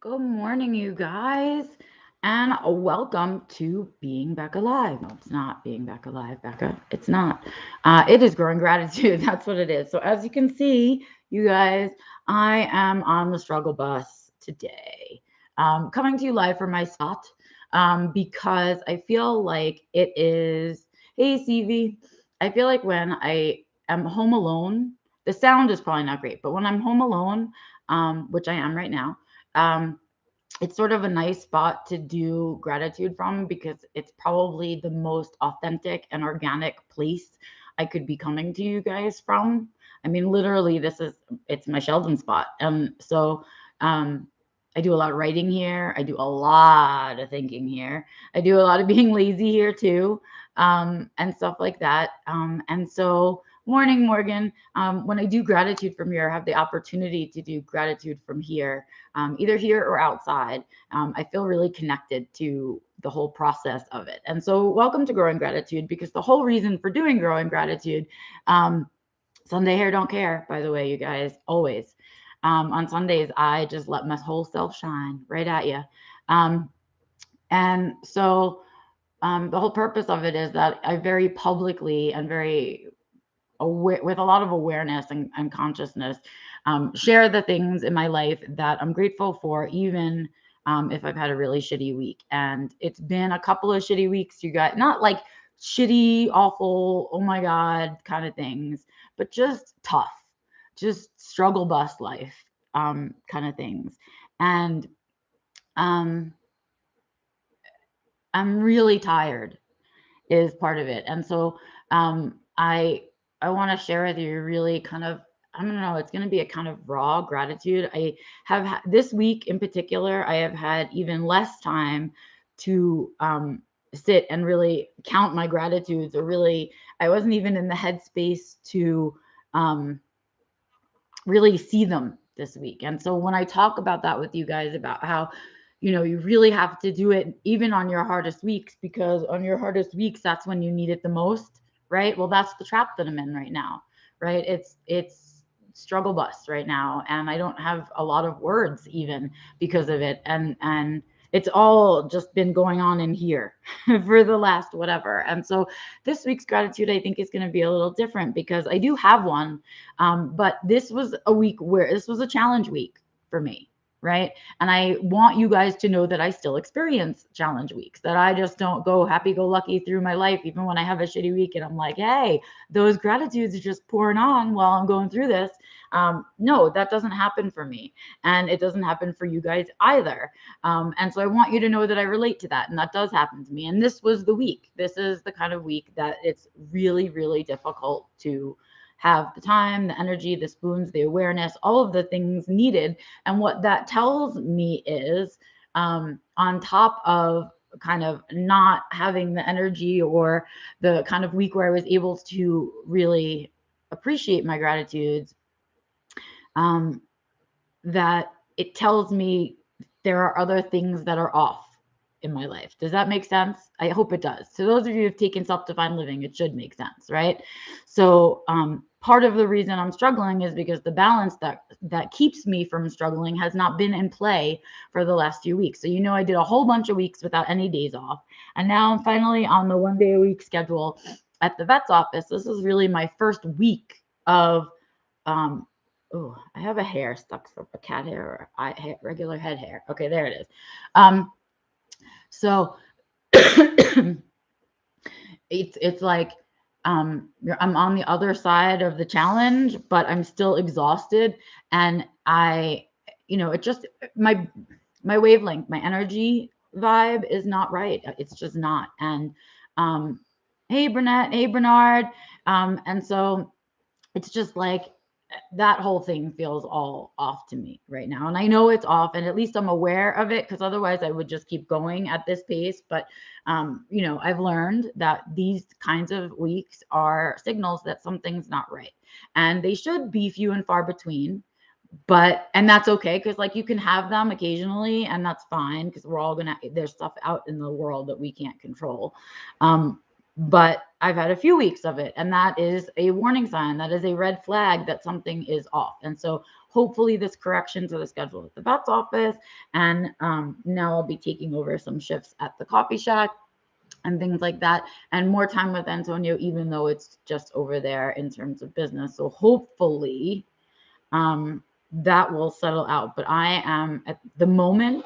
Good morning, you guys, and welcome to Being Back Alive. No, it's not Being Back Alive, Becca. It's not. It is Growing Gratitude. That's what it is. So, as you can see, you guys, I am on the struggle bus today, coming to you live from my spot because I feel like it is. Hey, CV. I feel like when I am home alone, the sound is probably not great, but when I'm home alone, which I am right now, um, it's sort of a nice spot to do gratitude from because it's probably the most authentic and organic place I could be coming to you guys from. I mean, literally, it's my Sheldon spot. Um, I do a lot of writing here. I do a lot of thinking here. I do a lot of being lazy here too, and stuff like that. Morning, Morgan. When I do gratitude from here, I have the opportunity to do gratitude from here, either here or outside. I feel really connected to the whole process of it. And so, welcome to Growing Gratitude because the whole reason for doing Growing Gratitude, Sunday hair don't care, by the way, you guys, always. On Sundays, I just let my whole self shine right at you. Um, and so, the whole purpose of it is that I very publicly and very with a lot of awareness and consciousness, share the things in my life that I'm grateful for, even if I've had a really shitty week. And it's been a couple of shitty weeks, you got not like shitty, awful, oh my God kind of things, but just tough, just struggle bus life kind of things. And um, I'm really tired is part of it. And so I want to share with you really kind of, I don't know, it's going to be a kind of raw gratitude. I have this week in particular, I have had even less time to sit and really count my gratitudes, or really, I wasn't even in the headspace to um, really see them this week. And so when I talk about that with you guys, about how, you really have to do it even on your hardest weeks, because on your hardest weeks, that's when you need it the most, right? Well, that's the trap that I'm in right now, right? It's struggle bus right now, and I don't have a lot of words even because of it. And it's all just been going on in here for the last whatever. And so this week's gratitude, I think, is going to be a little different because I do have one, but this was a week where this was a challenge week for me, right? And I want you guys to know that I still experience challenge weeks, that I just don't go happy go lucky through my life, even when I have a shitty week and I'm like, hey, those gratitudes are just pouring on while I'm going through this. No, that doesn't happen for me. And it doesn't happen for you guys either. And so I want you to know that I relate to that. And that does happen to me. And this was the week. This is the kind of week that it's really, really difficult to have the time, the energy, the spoons, the awareness, all of the things needed. And what that tells me is, on top of kind of not having the energy or the kind of week where I was able to really appreciate my gratitudes, um, that it tells me there are other things that are off in my life. Does that make sense? I hope it does. So those of you who've taken self-defined living, it should make sense, right? So part of the reason I'm struggling is because the balance that keeps me from struggling has not been in play for the last few weeks. So I did a whole bunch of weeks without any days off, and now I'm finally on the 1 day a week schedule at the vet's office. This is really my first week of um, oh, I have a hair stuck from a cat hair or regular head hair. Okay, there it is. So it's like I'm on the other side of the challenge, but I'm still exhausted, and it just my wavelength, my energy vibe is not right. It's just not. And hey Burnett, hey Bernard, and so it's just like that whole thing feels all off to me right now. And I know it's off, and at least I'm aware of it, because otherwise I would just keep going at this pace. But I've learned that these kinds of weeks are signals that something's not right, and they should be few and far between. And that's okay, because like you can have them occasionally, and that's fine, because we're all gonna there's stuff out in the world that we can't control. but I've had a few weeks of it, and that is a warning sign. That is a red flag that something is off. And so hopefully this correction to the schedule at the vet's office, and now I'll be taking over some shifts at the coffee shack and things like that, and more time with Antonio, even though it's just over there in terms of business. So hopefully that will settle out. But I am, at the moment,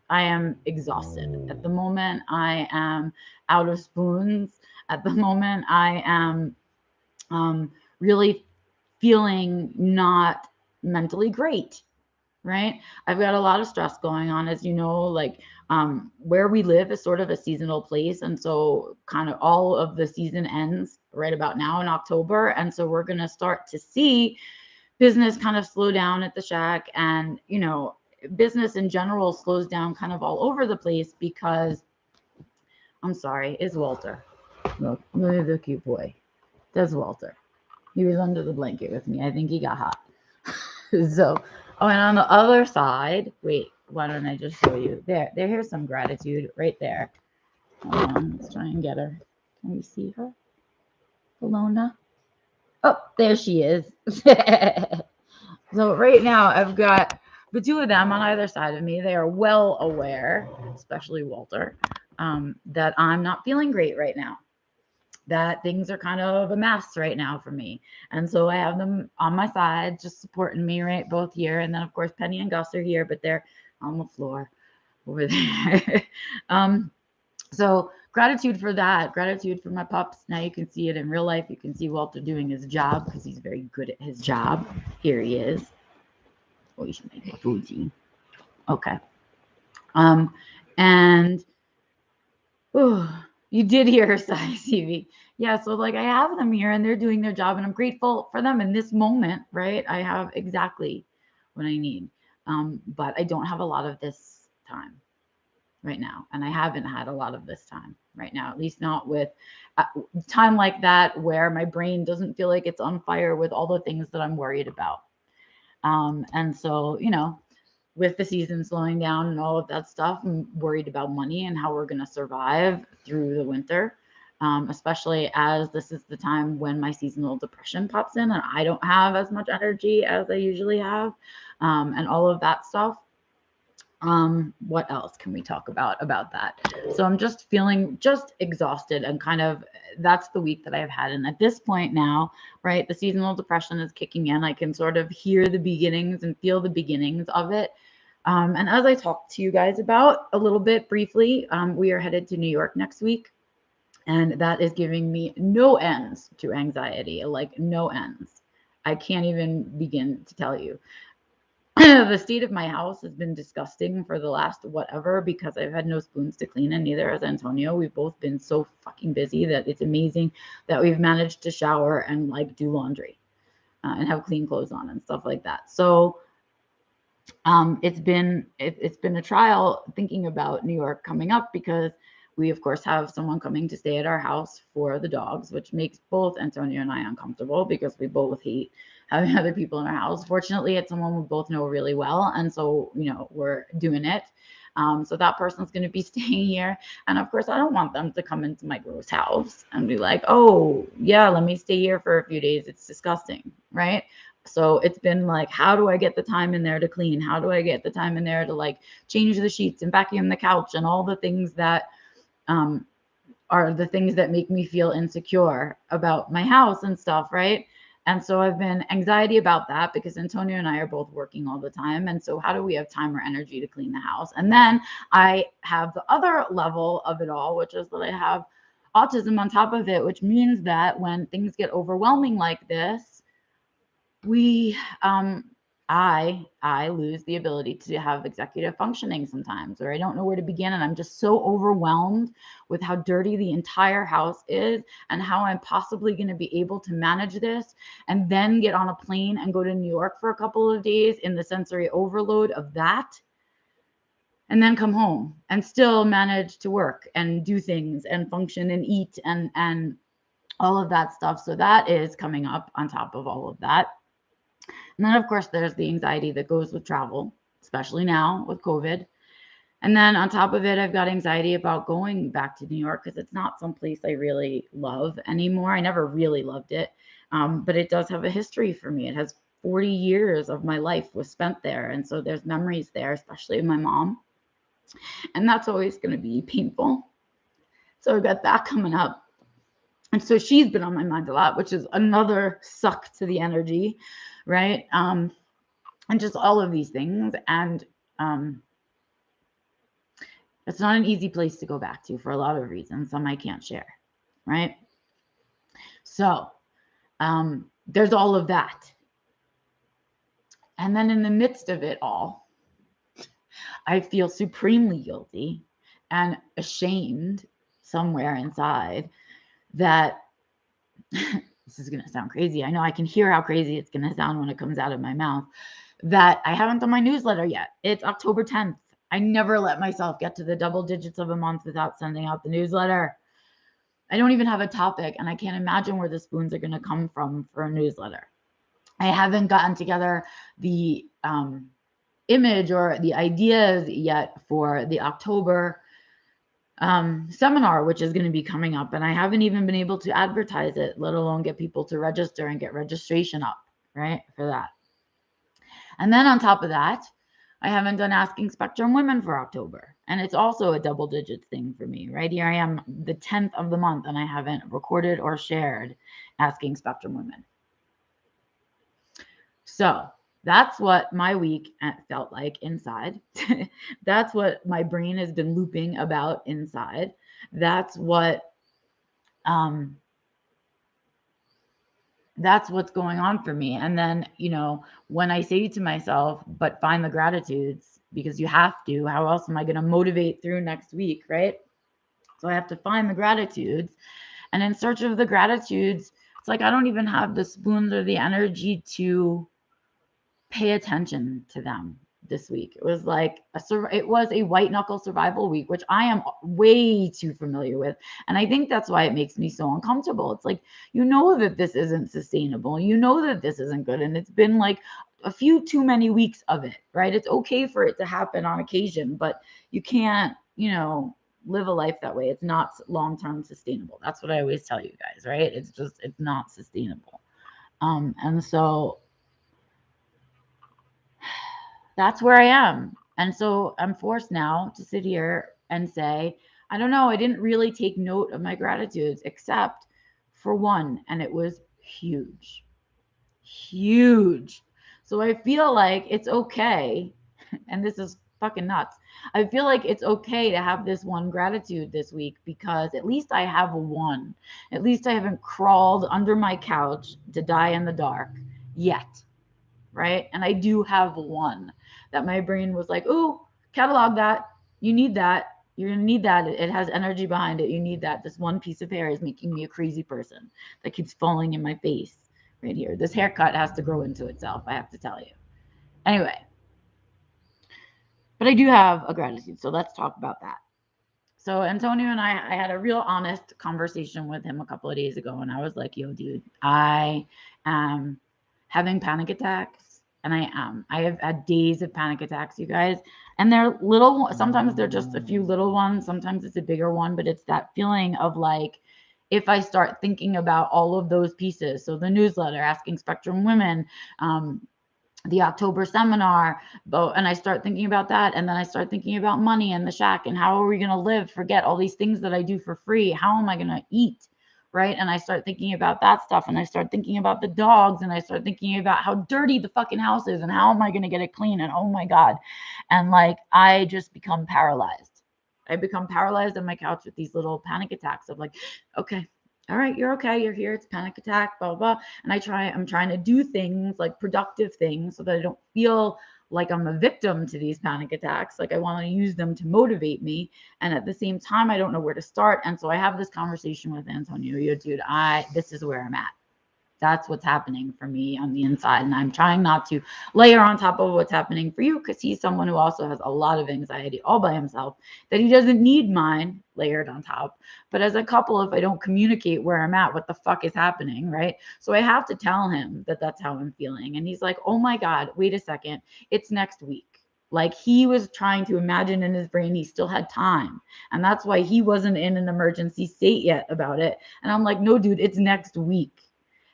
I am exhausted. At the moment, I am out of spoons. At the moment, I am really feeling not mentally great, right? I've got a lot of stress going on, as you know, like where we live is sort of a seasonal place. And so kind of all of the season ends right about now in October. And so we're going to start to see business kind of slow down at the shack, and business in general slows down kind of all over the place because I'm sorry, it's Walter. Look at the cute boy. That's Walter. He was under the blanket with me. I think he got hot. So, oh, and on the other side, wait, why don't I just show you? Here's some gratitude right there. Hold on, let's try and get her. Can we see her? Bologna? Oh, there she is. So right now I've got the two of them on either side of me. They are well aware, especially Walter, that I'm not feeling great right now, that things are kind of a mess right now for me. And so I have them on my side, just supporting me, right? Both here. And then, of course, Penny and Gus are here, but they're on the floor over there. So gratitude for that. Gratitude for my pups. Now you can see it in real life. You can see Walter doing his job because he's very good at his job. Here he is. Oh, you should make a Fuji. Okay. And oh, you did hear her sigh, CV. Yeah, so like I have them here and they're doing their job, and I'm grateful for them in this moment, right? I have exactly what I need. But I don't have a lot of this time right now. And I haven't had a lot of this time right now, at least not with time like that where my brain doesn't feel like it's on fire with all the things that I'm worried about. And so, with the season slowing down and all of that stuff, I'm worried about money and how we're going to survive through the winter, especially as this is the time when my seasonal depression pops in and I don't have as much energy as I usually have, and all of that stuff. What else can we talk about that? So I'm just feeling just exhausted, and kind of that's the week that I've had. And at this point now, right, the seasonal depression is kicking in. I can sort of hear the beginnings and feel the beginnings of it. And as I talked to you guys about a little bit briefly, we are headed to New York next week. And that is giving me no ends to anxiety, like no ends. I can't even begin to tell you. The state of my house has been disgusting for the last whatever, because I've had no spoons to clean, and neither has Antonio. We've both been so fucking busy that it's amazing that we've managed to shower and like do laundry and have clean clothes on and stuff like that. So it's been a trial thinking about New York coming up, because we of course have someone coming to stay at our house for the dogs, which makes both Antonio and I uncomfortable because we both hate having other people in our house. Fortunately, it's someone we both know really well, and so we're doing it. So that person's going to be staying here, and of course I don't want them to come into my gross house and be like, oh yeah, let me stay here for a few days, it's disgusting, right? So it's been like, how do I get the time in there to clean? How do I get the time in there to like change the sheets and vacuum the couch and all the things that are the things that make me feel insecure about my house and stuff, right? And so I've been anxiety about that because Antonio and I are both working all the time. And so how do we have time or energy to clean the house? And then I have the other level of it all, which is that I have autism on top of it, which means that when things get overwhelming like this, we I lose the ability to have executive functioning sometimes, or I don't know where to begin, and I'm just so overwhelmed with how dirty the entire house is and how I'm possibly going to be able to manage this and then get on a plane and go to New York for a couple of days in the sensory overload of that, and then come home and still manage to work and do things and function and eat and all of that stuff. So that is coming up on top of all of that. And then, of course, there's the anxiety that goes with travel, especially now with COVID. And then on top of it, I've got anxiety about going back to New York because it's not someplace I really love anymore. I never really loved it, but it does have a history for me. It has 40 years of my life was spent there. And so there's memories there, especially of my mom. And that's always going to be painful. So I've got that coming up. And so she's been on my mind a lot, which is another suck to the energy, right? And just all of these things. And it's not an easy place to go back to for a lot of reasons, some I can't share, right? So there's all of that. And then in the midst of it all, I feel supremely guilty and ashamed somewhere inside that this is going to sound crazy. I know I can hear how crazy it's going to sound when it comes out of my mouth, that I haven't done my newsletter yet. It's October 10th. I never let myself get to the double digits of a month without sending out the newsletter. I don't even have a topic, and I can't imagine where the spoons are going to come from for a newsletter. I haven't gotten together the image or the ideas yet for the October seminar, which is going to be coming up. And I haven't even been able to advertise it, let alone get people to register and get registration up, right, for that. And then on top of that, I haven't done Asking Spectrum Women for October. And it's also a double digit thing for me, right? Here I am, the 10th of the month, and I haven't recorded or shared Asking Spectrum Women. So that's what my week felt like inside. That's what my brain has been looping about inside. That's what's going on for me. And then, when I say to myself, but find the gratitudes, because you have to, how else am I going to motivate through next week, right? So I have to find the gratitudes. And in search of the gratitudes, it's like I don't even have the spoons or the energy to pay attention to them this week. It was like it was a white knuckle survival week, which I am way too familiar with. And I think that's why it makes me so uncomfortable. It's like, that this isn't sustainable. That this isn't good. And it's been like a few too many weeks of it, right? It's okay for it to happen on occasion, but you can't, live a life that way. It's not long-term sustainable. That's what I always tell you guys, right? It's not sustainable. And so that's where I am. And so I'm forced now to sit here and say, I don't know, I didn't really take note of my gratitudes except for one, and it was huge. Huge. So I feel like it's okay, and this is fucking nuts. I feel like it's okay to have this one gratitude this week because at least I have one. At least I haven't crawled under my couch to die in the dark yet. Right? And I do have one that my brain was like, "Ooh, catalog that. You need that. You're going to need that. It has energy behind it. You need that. This one piece of hair is making me a crazy person that keeps falling in my face right here. This haircut has to grow into itself, I have to tell you." Anyway, but I do have a gratitude. So let's talk about that. So Antonio and I had a real honest conversation with him a couple of days ago. And I was like, yo, dude, I am having panic attacks. And I have had days of panic attacks, you guys. And they're little, sometimes they're just a few little ones. Sometimes it's a bigger one, but it's that feeling of like, if I start thinking about all of those pieces, so the newsletter, Asking Spectrum Women, the October seminar, and I start thinking about that. And then I start thinking about money and the shack and how are we going to live? Forget all these things that I do for free. How am I going to eat? Right. And I start thinking about that stuff. And I start thinking about the dogs. And I start thinking about how dirty the fucking house is and how am I going to get it clean? And oh my God. And like, I just become paralyzed. I become paralyzed on my couch with these little panic attacks of like, okay, all right, you're okay. You're here. It's panic attack, blah, blah, blah. And I'm trying to do things like productive things so that I don't feel like I'm a victim to these panic attacks. Like I want to use them to motivate me. And at the same time, I don't know where to start. And so I have this conversation with Antonio. Yo, dude, this is where I'm at. That's what's happening for me on the inside. And I'm trying not to layer on top of what's happening for you because he's someone who also has a lot of anxiety all by himself that he doesn't need mine layered on top. But as a couple, if I don't communicate where I'm at, what the fuck is happening, right? So I have to tell him that that's how I'm feeling. And he's like, oh my God, wait a second. It's next week. Like he was trying to imagine in his brain he still had time. And that's why he wasn't in an emergency state yet about it. And I'm like, no, dude, it's next week.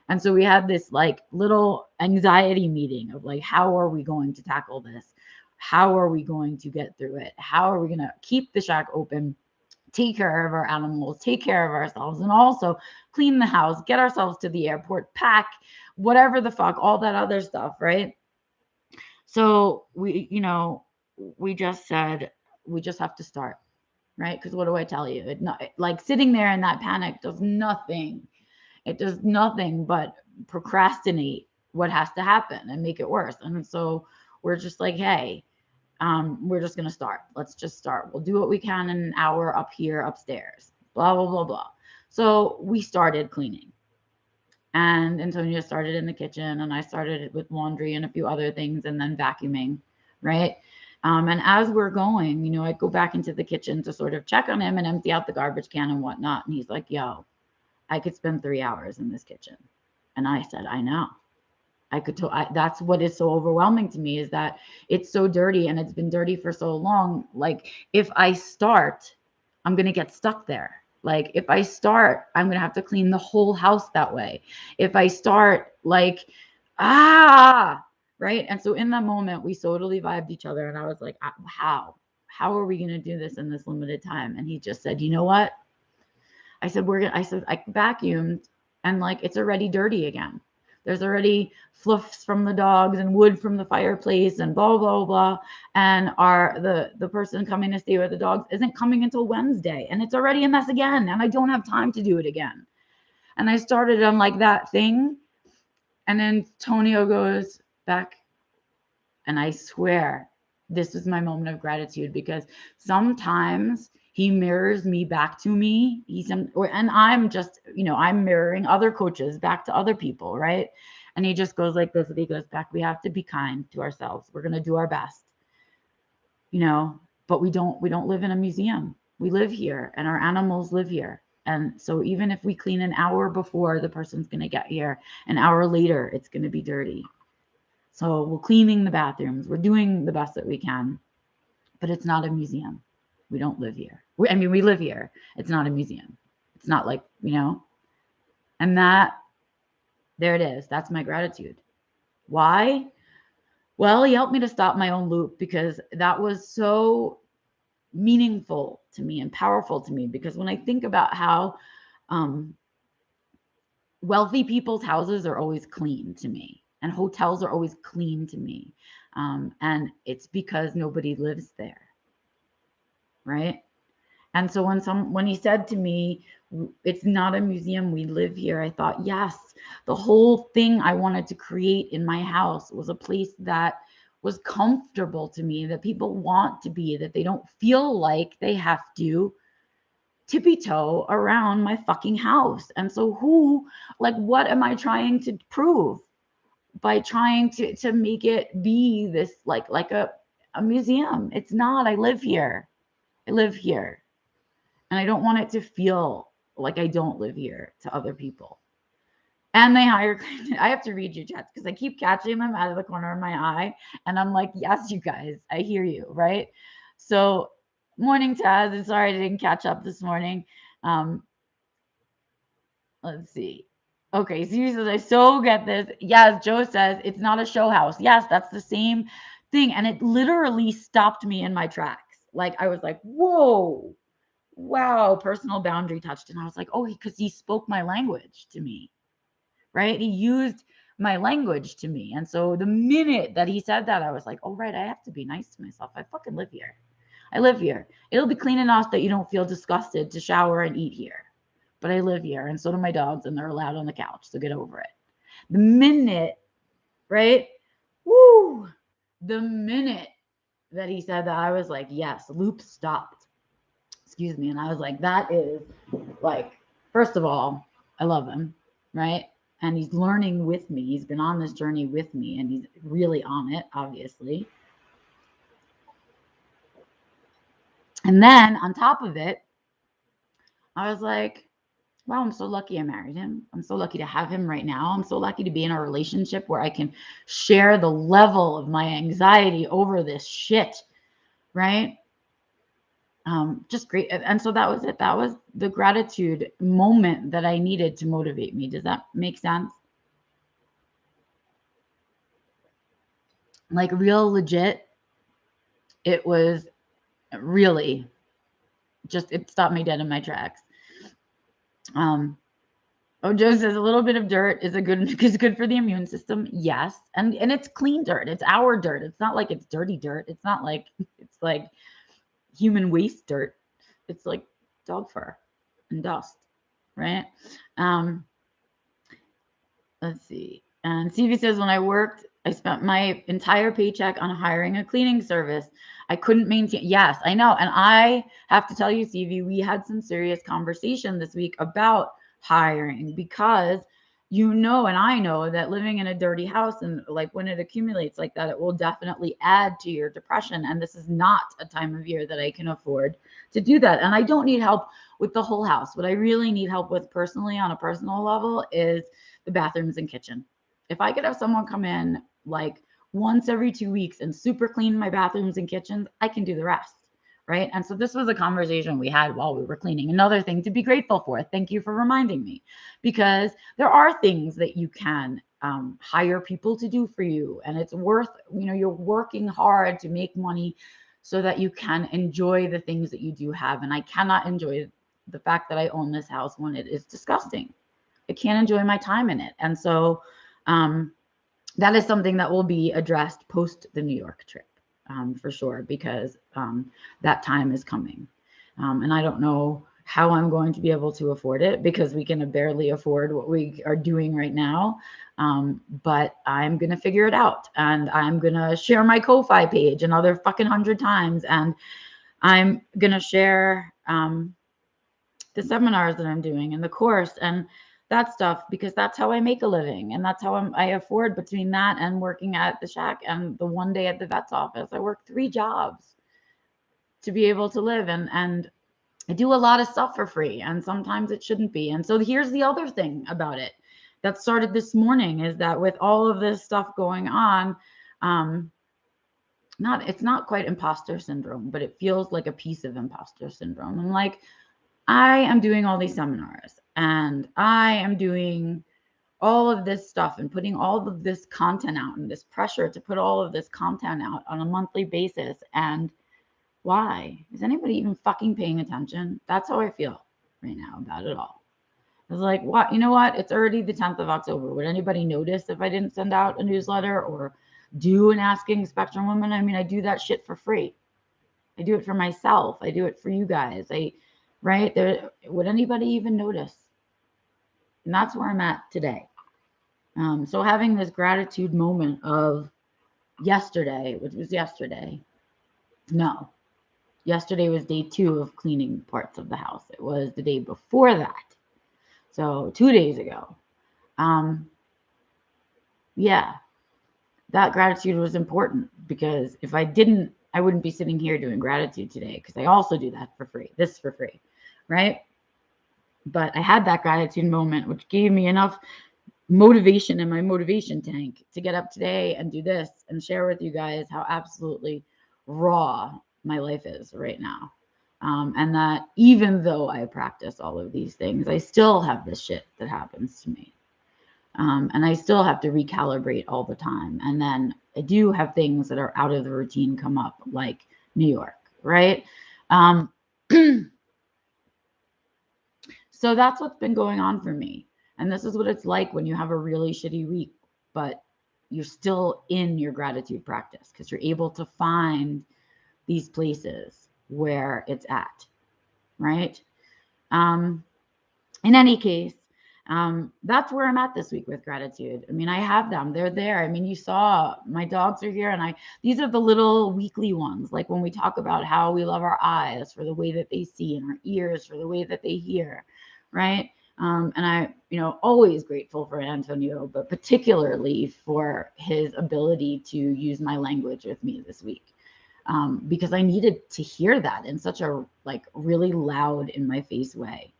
And so we had this like little anxiety meeting of like, how are we going to tackle this? How are we going to get through it? How are we going to keep the shack open? Take care of our animals, take care of ourselves, and also clean the house, get ourselves to the airport, pack, whatever the fuck, all that other stuff, right? So we just said we just have to start, right? Because what do I tell you? Like sitting there in that panic does nothing. It does nothing but procrastinate what has to happen and make it worse. And so we're just like, hey, we're just gonna start. Let's just start. We'll do what we can in an hour up here upstairs. Blah blah blah blah. So we started cleaning. And Antonia started in the kitchen, and I started with laundry and a few other things, and then vacuuming, right? And as we're going, I go back into the kitchen to sort of check on him and empty out the garbage can and whatnot. And he's like, yo, I could spend 3 hours in this kitchen. And I said, I know. That's what is so overwhelming to me, is that it's so dirty and it's been dirty for so long. Like if I start, I'm going to get stuck there. Like if I start, I'm going to have to clean the whole house that way. If I start, like, right. And so in that moment, we totally vibed each other. And I was like, how are we going to do this in this limited time? And he just said, you know what? I said, I vacuumed, and like, it's already dirty again. There's already fluffs from the dogs and wood from the fireplace and blah, blah, blah. And the person coming to stay with the dogs isn't coming until Wednesday, and it's already a mess again. And I don't have time to do it again. And I started on like that thing. And then Tonio goes back. And I swear this was my moment of gratitude, because sometimes he mirrors me back to me. And I'm just, I'm mirroring other coaches back to other people, right? And he just goes like this, and he goes back, we have to be kind to ourselves. We're going to do our best, but we don't live in a museum. We live here, and our animals live here. And so even if we clean an hour before the person's going to get here, an hour later, it's going to be dirty. So we're cleaning the bathrooms. We're doing the best that we can, but it's not a museum. We don't live here. We live here. It's not a museum. It's not like, and there it is. That's my gratitude. Why? Well, he helped me to stop my own loop, because that was so meaningful to me and powerful to me. Because when I think about how wealthy people's houses are always clean to me, and hotels are always clean to me. And it's because nobody lives there. Right. And so when he said to me, it's not a museum, we live here, I thought, yes, the whole thing I wanted to create in my house was a place that was comfortable to me, that people want to be, that they don't feel like they have to tippy-toe around my fucking house. And so what am I trying to prove by trying to make it be this like a museum? It's not. I live here. And I don't want it to feel like I don't live here to other people. And I have to read your chats, because I keep catching them out of the corner of my eye, and I'm like, yes, you guys, I hear you, right? So morning, Taz, and sorry I didn't catch up this morning. Let's see. Okay, so you says, I so get this. Yes, Joe says it's not a show house. Yes, that's the same thing. And it literally stopped me in my tracks. Like I was like, whoa, wow, personal boundary touched. And I was like, oh, because he spoke my language to me, right? He used my language to me. And so the minute that he said that, I was like, oh, right, I have to be nice to myself. I fucking live here. I live here. It'll be clean enough that you don't feel disgusted to shower and eat here. But I live here, and so do my dogs, and they're allowed on the couch, so get over it. The minute, right? Woo! The minute that he said that, I was like, yes, loop stopped. Excuse me. And I was like, that is like, first of all, I love him, right? And he's learning with me. He's been on this journey with me, and he's really on it, obviously. And then on top of it, I was like, wow, I'm so lucky I married him. I'm so lucky to have him right now. I'm so lucky to be in a relationship where I can share the level of my anxiety over this shit, right? Just great. And so that was it. That was the gratitude moment that I needed to motivate me. Does that make sense? Like real legit, it was really just, it stopped me dead in my tracks. Oh, Joe says a little bit of dirt is good for the immune system. Yes, and it's clean dirt. It's our dirt. It's not like it's dirty dirt. It's not like it's like human waste dirt. It's like dog fur and dust, right? Um, let's see. And CV says, when I worked, I spent my entire paycheck on hiring a cleaning service. I couldn't maintain. Yes, I know. And I have to tell you, CV, we had some serious conversation this week about hiring because you know, and I know that living in a dirty house and like when it accumulates like that, it will definitely add to your depression. And this is not a time of year that I can afford to do that. And I don't need help with the whole house. What I really need help with personally on a personal level is the bathrooms and kitchen. If I could have someone come in like once every 2 weeks and super clean my bathrooms and kitchens, I can do the rest. Right. And so this was a conversation we had while we were cleaning. Another thing to be grateful for. Thank you for reminding me, because there are things that you can hire people to do for you. And it's worth, you're working hard to make money so that you can enjoy the things that you do have. And I cannot enjoy the fact that I own this house when it is disgusting. I can't enjoy my time in it. And so that is something that will be addressed post the New York trip for sure, because that time is coming. And I don't know how I'm going to be able to afford it because we can barely afford what we are doing right now. But I'm going to figure it out, and I'm going to share my Ko-Fi page another fucking 100 times. And I'm going to share the seminars that I'm doing and the course and that stuff, because that's how I make a living. And that's how I afford, between that and working at the shack and the one day at the vet's office. I work 3 jobs to be able to live. And I do a lot of stuff for free, and sometimes it shouldn't be. And so here's the other thing about it that started this morning is that with all of this stuff going on, it's not quite imposter syndrome, but it feels like a piece of imposter syndrome. I'm like, I am doing all these seminars and I am doing all of this stuff and putting all of this content out, and this pressure to put all of this content out on a monthly basis. And why? Is anybody even fucking paying attention? That's how I feel right now about it all. I was like, what? You know what? It's already the 10th of October. Would anybody notice if I didn't send out a newsletter or do an Asking Spectrum Woman? I mean, I do that shit for free. I do it for myself. I do it for you guys. Right there, would anybody even notice? And that's where I'm at today. So having this gratitude moment of yesterday, which was yesterday. No, yesterday was day 2 of cleaning parts of the house. It was the day before that. So 2 days ago. Yeah, that gratitude was important, because if I didn't, I wouldn't be sitting here doing gratitude today, because I also do that for free. This for free, right? But I had that gratitude moment, which gave me enough motivation in my motivation tank to get up today and do this and share with you guys how absolutely raw my life is right now. And that even though I practice all of these things, I still have this shit that happens to me. And I still have to recalibrate all the time. And then I do have things that are out of the routine come up, like New York, right? So that's what's been going on for me. And this is what it's like when you have a really shitty week, but you're still in your gratitude practice, because you're able to find these places where it's at, right? In any case, that's where I'm at this week with gratitude. I mean, I have them. They're there. I mean, you saw my dogs are here, and these are the little weekly ones. Like when we talk about how we love our eyes for the way that they see, and our ears for the way that they hear, right? And I, always grateful for Antonio, but particularly for his ability to use my language with me this week. Because I needed to hear that in such a really loud, in my face way.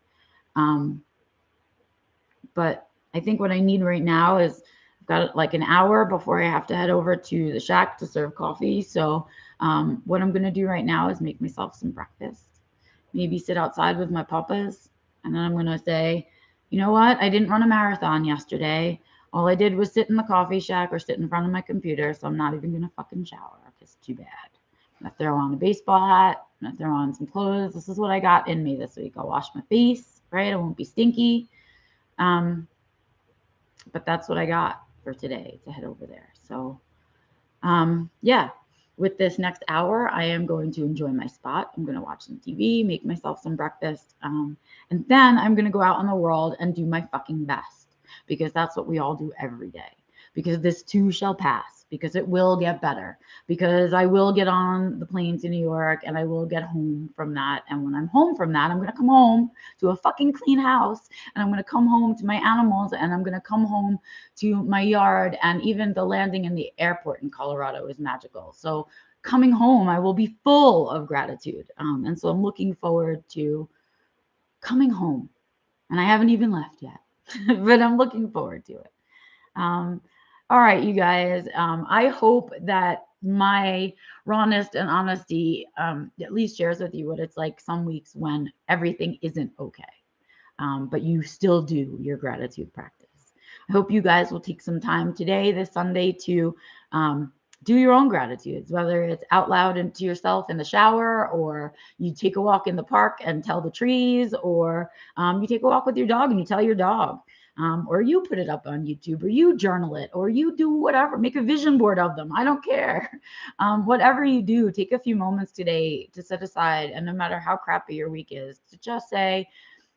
But I think what I need right now is I've got like an hour before I have to head over to the shack to serve coffee. So what I'm going to do right now is make myself some breakfast, maybe sit outside with my papas. And then I'm going to say, you know what? I didn't run a marathon yesterday. All I did was sit in the coffee shack or sit in front of my computer. So I'm not even going to fucking shower because too bad. I'm going to throw on a baseball hat. I'm going to throw on some clothes. This is what I got in me this week. I'll wash my face, right? I won't be stinky. But that's what I got for today to head over there. So, yeah, with this next hour, I am going to enjoy my spot. I'm going to watch some TV, make myself some breakfast, and then I'm going to go out in the world and do my fucking best because that's what we all do every day. Because this too shall pass, because it will get better, because I will get on the plane to New York and I will get home from that. And when I'm home from that, I'm going to come home to a fucking clean house and I'm going to come home to my animals and I'm going to come home to my yard. And even the landing in the airport in Colorado is magical. So coming home, I will be full of gratitude. And so I'm looking forward to coming home. And I haven't even left yet, but I'm looking forward to it. All right, you guys. I hope that my rawness and honesty at least shares with you what it's like some weeks when everything isn't okay, but you still do your gratitude practice. I hope you guys will take some time today, this Sunday, to do your own gratitudes, whether it's out loud into yourself in the shower, or you take a walk in the park and tell the trees, or you take a walk with your dog and you tell your dog. Or you put it up on YouTube, or you journal it, or you do whatever, make a vision board of them. I don't care. Whatever you do, take a few moments today to set aside, and no matter how crappy your week is, to just say,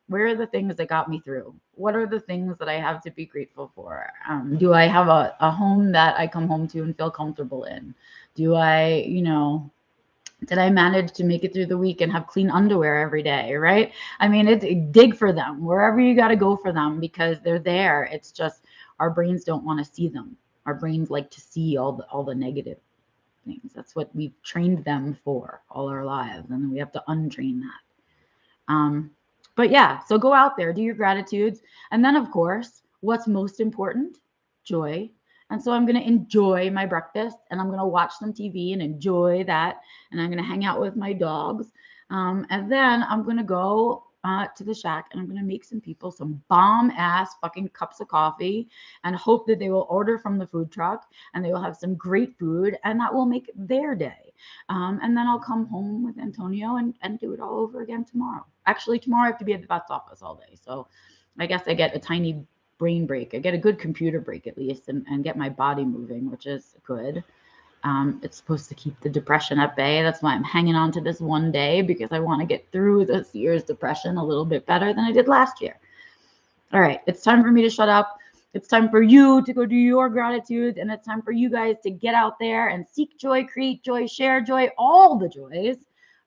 where are the things that got me through? What are the things that I have to be grateful for? Do I have a home that I come home to and feel comfortable in? Do I, did I manage to make it through the week and have clean underwear every day, right? I mean, dig for them wherever you got to go for them because they're there. It's just our brains don't want to see them. Our brains like to see all the negative things. That's what we've trained them for all our lives, and then we have to untrain that. But yeah, so go out there, do your gratitudes, and then of course, what's most important? Joy. And so I'm going to enjoy my breakfast and I'm going to watch some TV and enjoy that. And I'm going to hang out with my dogs. And then I'm going to go to the shack and I'm going to make some people some bomb ass fucking cups of coffee and hope that they will order from the food truck and they will have some great food and that will make their day. And then I'll come home with Antonio and do it all over again tomorrow. Actually, tomorrow I have to be at the vet's office all day. So I guess I get a tiny brain break. I get a good computer break at least and get my body moving, which is good. It's supposed to keep the depression at bay. That's why I'm hanging on to this one day because I want to get through this year's depression a little bit better than I did last year. All right, it's time for me to shut up. It's time for you to go do your gratitude, and it's time for you guys to get out there and seek joy, create joy, share joy, all the joys,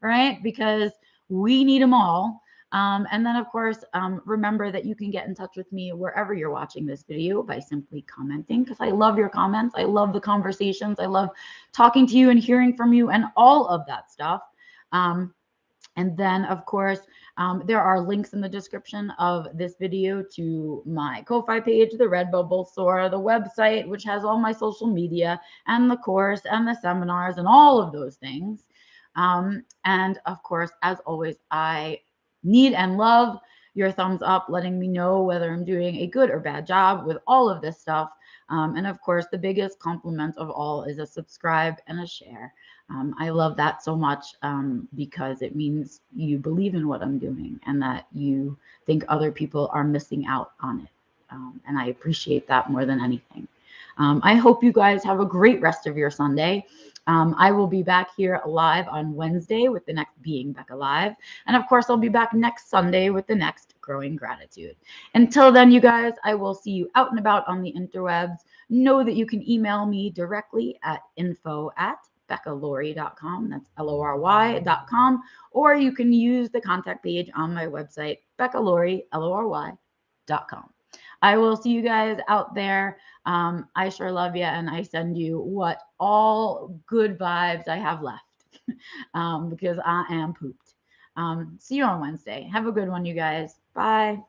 right? Because we need them all. And then, of course, remember that you can get in touch with me wherever you're watching this video by simply commenting, because I love your comments. I love the conversations. I love talking to you and hearing from you and all of that stuff. And then, of course, there are links in the description of this video to my Ko-Fi page, the Redbubble store, the website, which has all my social media, and the course, and the seminars, and all of those things. And, of course, as always, I need and love your thumbs up, letting me know whether I'm doing a good or bad job with all of this stuff. And, of course, the biggest compliment of all is a subscribe and a share. I love that so much because it means you believe in what I'm doing and that you think other people are missing out on it. And I appreciate that more than anything. I hope you guys have a great rest of your Sunday. I will be back here live on Wednesday with the next Being Becca Live. And of course, I'll be back next Sunday with the next Growing Gratitude. Until then, you guys, I will see you out and about on the interwebs. Know that you can email me directly at info@beccalaurie.com. That's LORY.com. Or you can use the contact page on my website, beccalaurie.com. I will see you guys out there. I sure love you, and I send you what all good vibes I have left because I am pooped. See you on Wednesday. Have a good one, you guys. Bye.